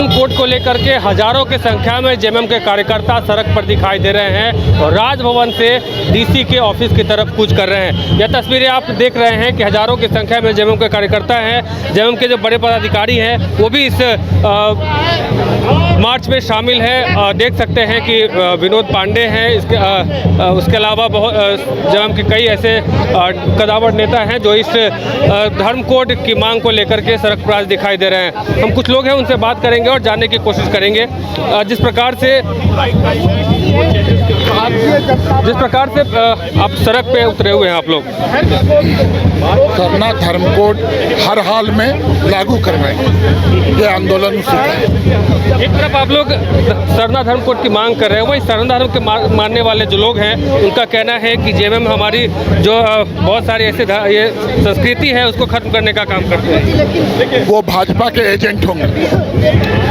Code को लेकर के हजारों की संख्या में जेएमएम के कार्यकर्ता सड़क पर दिखाई दे रहे हैं और राजभवन से डीसी के ऑफिस की तरफ कूच कर रहे हैं। यह तस्वीरें आप देख रहे हैं कि हजारों की संख्या में जेएमएम के कार्यकर्ता हैं। जेएमएम के जो बड़े पदाधिकारी हैं वो भी इस मार्च में शामिल है। देख सकते हैं कि विनोद पांडे हैं, उसके अलावा बहुत जेएमएम के कई ऐसे कदावर नेता हैं जो इस धर्म कोड की मांग को लेकर के सड़क पर आज दिखाई दे रहे हैं। हम कुछ लोग हैं उनसे बात करेंगे और जानने की कोशिश करेंगे जिस प्रकार से आप सड़क पे उतरे हुए हैं। आप लोग सरना धर्म कोड हर हाल में लागू कर रहे हैं, ये आंदोलन शुरू है। एक तरफ आप लोग सरना धर्म कोड की मांग कर रहे हैं, वही सरना धर्म के मानने वाले जो लोग हैं उनका कहना है कि जेएमएम हमारी जो बहुत सारी ऐसे ये संस्कृति है उसको खत्म करने का काम करते हैं। वो भाजपा के एजेंट होंगे,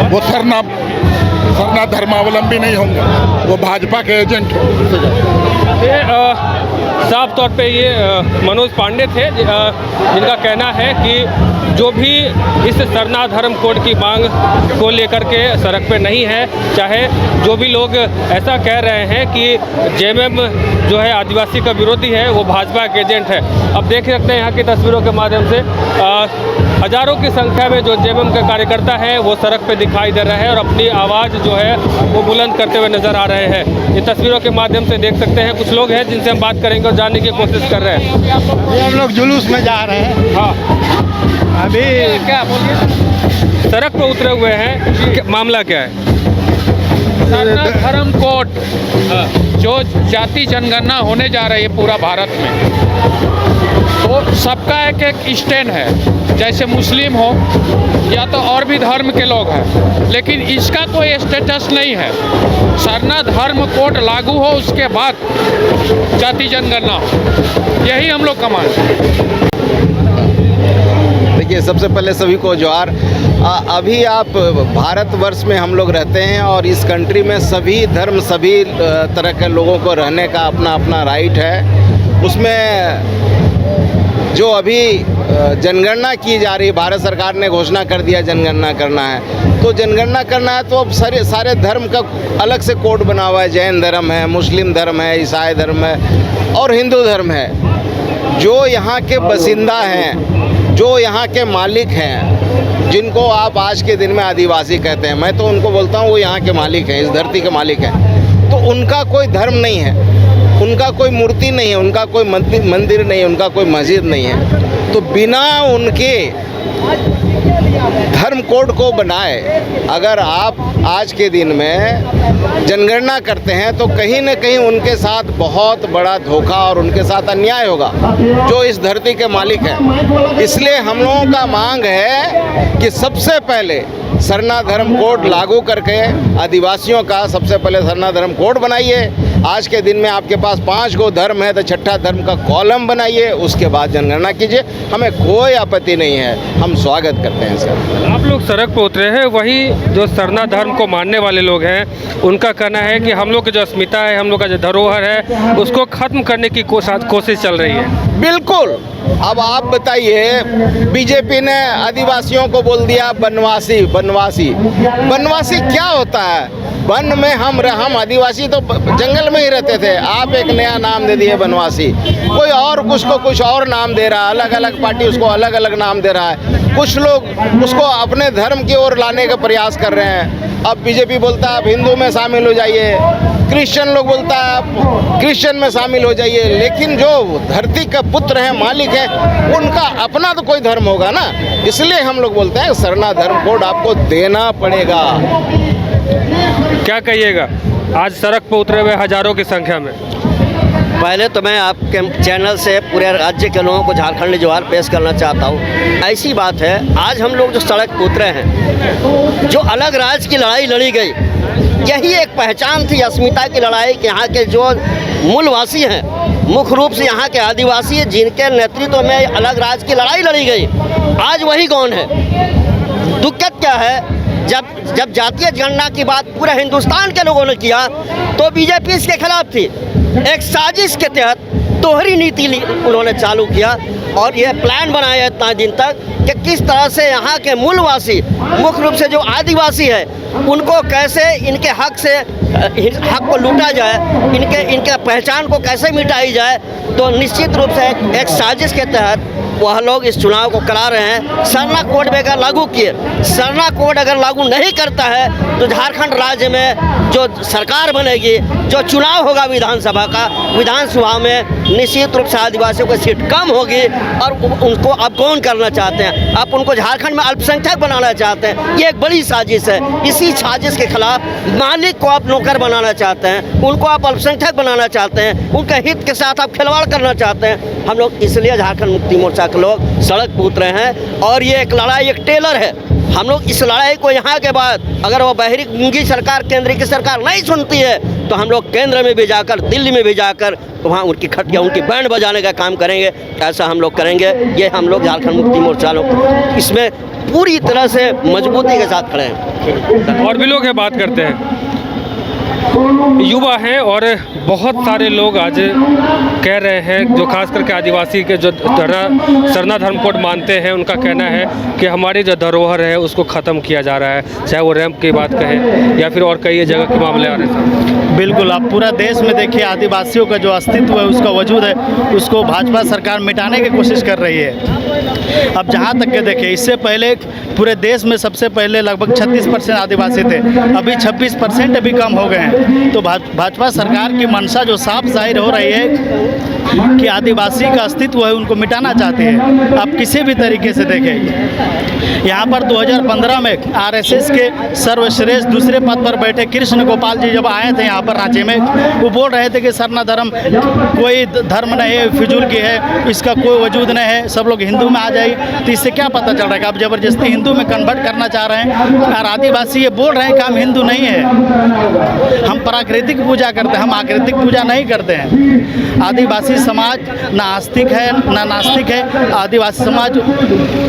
वो सरना धर्मावलंबी नहीं होंगे, वो भाजपा के एजेंट होंगे। साफ तौर पे ये मनोज पांडे थे जिनका कहना है कि जो भी इस सरना धर्म कोड की मांग को लेकर के सड़क पे नहीं है, चाहे जो भी लोग ऐसा कह रहे हैं कि जेएमएम जो है आदिवासी का विरोधी है, वो भाजपा के एजेंट है। अब देख सकते हैं यहाँ की तस्वीरों के माध्यम से हजारों की संख्या में जो जेएमएम के कार्यकर्ता हैं वो सड़क पे दिखाई दे रहे हैं और अपनी आवाज़ जो है वो बुलंद करते हुए नज़र आ रहे हैं। ये तस्वीरों के माध्यम से देख सकते हैं कुछ लोग हैं जिनसे हम बात करेंगे और जानने की कोशिश कर रहे हैं। हम लोग जुलूस में जा रहे हैं। हाँ, अभी क्या बोलिए, सड़क पर उतरे हुए हैं, मामला क्या है? सरना धर्म कोड जो जाति जनगणना होने जा रही है पूरा भारत में, तो सबका एक एक स्टैंड है। जैसे मुस्लिम हो या तो और भी धर्म के लोग हैं, लेकिन इसका कोई स्टेटस नहीं है। सरना धर्म कोड लागू हो, उसके बाद जाति जनगणना हो, यही हम लोग का मांग है। देखिए, सबसे पहले सभी को जोहार। अभी आप भारतवर्ष में हम लोग रहते हैं और इस कंट्री में सभी धर्म, सभी तरह के लोगों को रहने का अपना अपना राइट है। उसमें जो अभी जनगणना की जा रही है, भारत सरकार ने घोषणा कर दिया जनगणना करना है, तो जनगणना करना है तो अब सारे धर्म का अलग से कोड बना हुआ है। जैन धर्म है, मुस्लिम धर्म है, ईसाई धर्म है और हिंदू धर्म है। जो यहाँ के बासिंदा हैं, जो यहाँ के मालिक हैं, जिनको आप आज के दिन में आदिवासी कहते हैं, मैं तो उनको बोलता हूँ वो यहाँ के मालिक हैं, इस धरती के मालिक हैं। तो उनका कोई धर्म नहीं है, उनका कोई मूर्ति नहीं है, उनका कोई मंदिर नहीं है, उनका कोई मस्जिद नहीं है। तो बिना उनके धर्म कोड को बनाए अगर आप आज के दिन में जनगणना करते हैं तो कहीं न कहीं उनके साथ बहुत बड़ा धोखा और उनके साथ अन्याय होगा जो इस धरती के मालिक हैं। इसलिए हम लोगों का मांग है कि सबसे पहले सरना धर्म कोड लागू करके आदिवासियों का सबसे पहले सरना धर्म कोड बनाइए। आज के दिन में आपके पास 5 गो धर्म है तो छठा धर्म का कॉलम बनाइए, उसके बाद जनगणना कीजिए। हमें कोई आपत्ति नहीं है, हम स्वागत करते हैं सर। आप लोग सड़क पर उतरे हैं, वही जो सरना धर्म को मानने वाले लोग हैं उनका कहना है कि हम लोग की जो अस्मिता है, हम लोग का जो धरोहर है, उसको खत्म करने की कोशिश चल रही है। बिल्कुल। अब आप बताइए, बीजेपी ने आदिवासियों को बोल दिया बनवासी। बनवासी क्या होता है? वन में हम आदिवासी तो जंगल में ही रहते थे, आप एक नया नाम दे दिए बनवासी। कोई और उसको कुछ और नाम दे रहा है, अलग अलग पार्टी उसको अलग अलग नाम दे रहा है। कुछ लोग उसको अपने धर्म की ओर लाने का प्रयास कर रहे हैं। अब बीजेपी बोलता है आप हिंदू में शामिल हो जाइए, क्रिश्चियन लोग बोलता है आप क्रिश्चियन में शामिल हो जाइए। लेकिन जो धरती का पुत्र है, मालिक है, उनका अपना तो कोई धर्म होगा ना। इसलिए हम लोग बोलते हैं सरना धर्म कोड आपको देना पड़ेगा। क्या कहिएगा, आज सड़क पर उतरे हुए हजारों की संख्या में? पहले तो मैं आपके चैनल से पूरे राज्य के लोगों को झारखंड जोहार पेश करना चाहता हूँ। ऐसी बात है, आज हम लोग जो सड़क पर उतरे हैं, जो अलग राज्य की लड़ाई लड़ी गई, यही एक पहचान थी अस्मिता की लड़ाई कि यहाँ के जो मूलवासी हैं, मुख्य रूप से यहाँ के आदिवासी हैं, जिनके नेतृत्व में अलग राज्य की लड़ाई लड़ी गई, आज वही कौन है? दुखद क्या है, जब जातीय जनगणना की बात पूरे हिंदुस्तान के लोगों ने किया तो बीजेपी इसके खिलाफ थी। एक साजिश के तहत दोहरी नीति उन्होंने चालू किया और यह प्लान बनाया इतना दिन तक कि किस तरह से यहाँ के मूलवासी, मुख्य रूप से जो आदिवासी है, उनको कैसे इनके हक से हक को लूटा जाए, इनके पहचान को कैसे मिटाई जाए। तो निश्चित रूप से एक साजिश के तहत वह लोग इस चुनाव को करा रहे हैं। सरना कोड अगर लागू किए, सरना कोड अगर लागू नहीं करता है तो झारखंड राज्य में जो सरकार बनेगी, जो चुनाव होगा विधानसभा का, विधानसभा में निश्चित रूप से आदिवासियों की सीट कम होगी और उनको अब कौन करना चाहते हैं, आप उनको झारखंड में अल्पसंख्यक बनाना चाहते हैं। ये एक बड़ी साजिश है। इसी साजिश के खिलाफ मालिक को आप नौकर बनाना चाहते हैं, उनको आप अल्पसंख्यक बनाना चाहते हैं, उनके हित के साथ आप खिलवाड़ करना चाहते हैं। हम लोग इसलिए झारखंड मुक्ति मोर्चा के लोग सड़क पर उतरे हैं और ये एक लड़ाई, एक टेलर है। हम लोग इस लड़ाई को यहाँ के बाद अगर वो बहरी गूंगी सरकार, केंद्र की सरकार नहीं सुनती है तो हम लोग केंद्र में भी जाकर, दिल्ली में भी जाकर वहाँ उनकी खटिया, उनकी बैंड बजाने का काम करेंगे। ऐसा हम लोग करेंगे। ये हम लोग झारखंड मुक्ति मोर्चा लोग इसमें पूरी तरह से मजबूती के साथ खड़े हैं। और भी लोग हैं, बात करते हैं। युवा हैं और बहुत सारे लोग आज कह रहे हैं, जो खास करके आदिवासी के जो सरना धर्म कोड मानते हैं, उनका कहना है कि हमारी जो धरोहर है उसको ख़त्म किया जा रहा है, चाहे वो रैंप की बात कहें या फिर और कई जगह के मामले आ रहे हैं। बिल्कुल, आप पूरा देश में देखिए आदिवासियों का जो अस्तित्व है, उसका वजूद है, उसको भाजपा सरकार मिटाने की कोशिश कर रही है। अब जहाँ तक के देखिए, इससे पहले पूरे देश में सबसे पहले लगभग 36% आदिवासी थे, अभी 26% अभी कम हो गए हैं। तो भाजपा सरकार की मंशा जो साफ जाहिर हो रही है कि आदिवासी का अस्तित्व है, उनको मिटाना चाहते हैं। आप किसी भी तरीके से देखें, यहाँ पर 2015 में आरएसएस के सर्वश्रेष्ठ दूसरे पद पर बैठे कृष्ण गोपाल जी जब आए थे यहाँ पर रांची में, वो बोल रहे थे कि सरना धर्म कोई धर्म नहीं है, फिजूल की है, इसका कोई वजूद नहीं है, सब लोग हिंदू में आ जाए। तो इससे क्या पता चल रहा है कि आप ज़बरदस्ती हिंदू में कन्वर्ट करना चाह रहे हैं। और आदिवासी ये बोल रहे हैं कि हम हिंदू नहीं है, हम प्राकृतिक पूजा करते हैं, हम आकृतिक पूजा नहीं करते हैं। आदिवासी समाज ना आस्तिक है ना नास्तिक है, आदिवासी समाज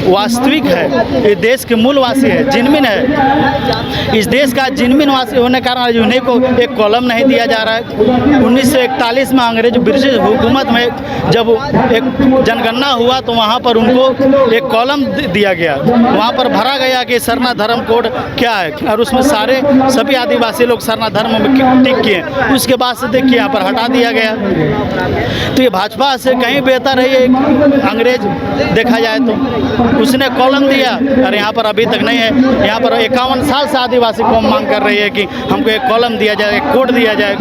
वास्तविक है, ये देश के मूलवासी है, जिनमिन है। इस देश का जिनमिन वासी होने के कारण उन्हें को एक कॉलम नहीं दिया जा रहा है। 1941 में अंग्रेज ब्रिटिश हुकूमत में जब एक जनगणना हुआ तो वहाँ पर उनको एक कॉलम दिया गया, वहाँ पर भरा गया कि सरना धर्म कोड क्या है, और उसमें सभी आदिवासी लोग सरना धर्म में टिक किए। उसके बाद से देखिए यहाँ पर हटा दिया गया। तो ये भाजपा से कहीं बेहतर है ये अंग्रेज, देखा जाए तो उसने कॉलम दिया और यहाँ पर अभी तक नहीं है। यहाँ पर 51 साल से आदिवासी कौम मांग कर रही है कि हमको एक कॉलम दिया जाए, एक कोड दिया जाए।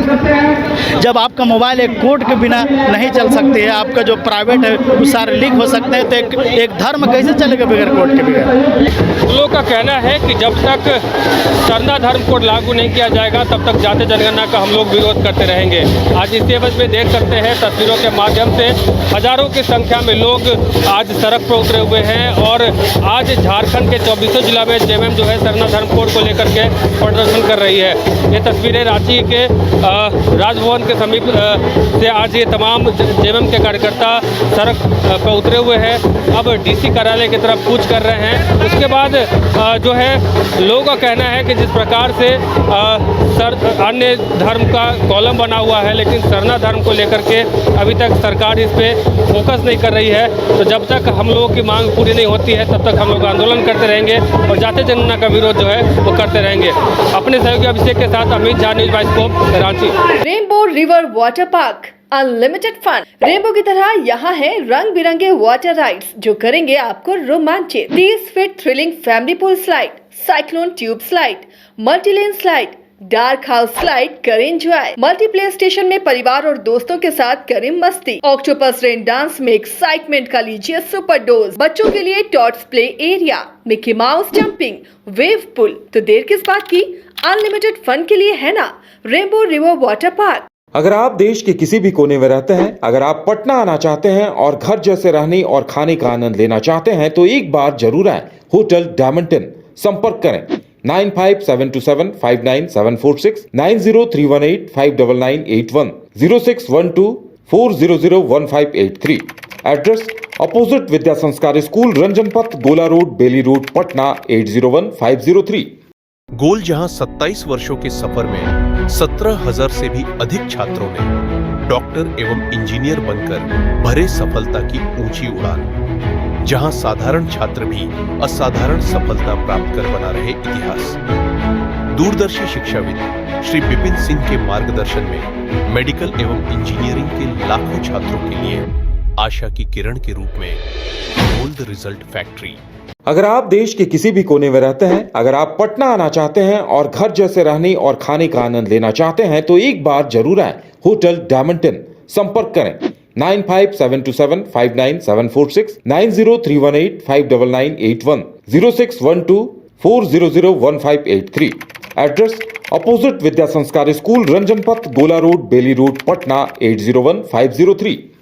जब आपका मोबाइल एक कोड के बिना नहीं चल सकती है, आपका जो प्राइवेट है वो सारे लीक हो सकते हैं, तो एक धर्म कैसे चलेगा बगैर कोड के? बगैर लोगों का कहना है कि जब तक सरना धर्म कोड लागू नहीं किया जाएगा तब तक जाति जनगणना का हम लोग विरोध करते रहेंगे। आज इस एवज में देख सकते हैं तस्वीरों के माध्यम से हजारों की संख्या में लोग आज सड़क पर उतरे हुए हैं और आज झारखंड के 24 जिला में जेएमएम जो है सरना धर्म कोड को लेकर के प्रदर्शन कर रही है। ये तस्वीरें रांची के राजभवन के समीप से आज ये तमाम जेएमएम के कार्यकर्ता सड़क पर उतरे हुए हैं। अब डीसी कार्यालय की तरफ कूच कर रहे हैं। उसके बाद जो है लोगों का कहना है कि जिस प्रकार से अन्य धर्म का कॉलम बना हुआ है, लेकिन सरना धर्म को लेकर के अभी तक सरकार इस पे फोकस नहीं कर रही है। तो जब तक हम लोगों की मांग पूरी नहीं होती है तब तक हम लोग आंदोलन करते रहेंगे और जाति जनगणना का विरोध जो है वो करते रहेंगे। अपने सहयोगी अभिषेक के साथ Amit Jha, news bioscope, Ranchi. Rainbow river water park unlimited fun. Rainbow की तरह यहाँ है रंग बिरंगे वाटर राइड्स जो करेंगे आपको रोमांचित। 30 feet thrilling family pool slide, cyclone tube slide, multilane slide, dark house slide करें एंजॉय। मल्टी प्ले स्टेशन में परिवार और दोस्तों के साथ करें मस्ती। ऑक्टोपस रेन डांस में एक्साइटमेंट का लीजिए सुपर डोज। बच्चों के लिए tots play area, Mickey Mouse jumping, wave pool. तो देर किस बात की, अनलिमिटेड फन के लिए है ना रेनबो रिवर वाटर पार्क। अगर आप देश के किसी भी कोने में रहते हैं, अगर आप पटना आना चाहते हैं और घर जैसे रहने और खाने का आनंद लेना चाहते हैं तो एक बार जरूर आए होटल डायमंटन। संपर्क करें 9572759746, 9031859981, 0612400153। एड्रेस अपोजिट विद्या संस्कार स्कूल, रंजन पथ, गोला रोड, बेली रोड, पटना 801503। गोल जहां 27 वर्षों के सफर में 17,000 से भी अधिक छात्रों ने डॉक्टर एवं इंजीनियर बनकर भरे सफलता की ऊंची उड़ान, जहां साधारण छात्र भी असाधारण सफलता प्राप्त कर बना रहे इतिहास। दूरदर्शी शिक्षाविद श्री विपिन सिंह के मार्गदर्शन में मेडिकल एवं इंजीनियरिंग के लाखों छात्रों के लिए आशा की किरण के रूप में गोल्ड रिजल्ट फैक्ट्री। अगर आप देश के किसी भी कोने में रहते हैं, अगर आप पटना आना चाहते हैं और घर जैसे रहने और खाने का आनंद लेना चाहते हैं तो एक बार जरूर आए होटल डायमंटन। संपर्क करें 9572759746, 9031859981, 0612400158 एड्रेस अपोजिट विद्या संस्कार स्कूल, रंजन पथ, गोला रोड, बेली रोड, पटना 801503।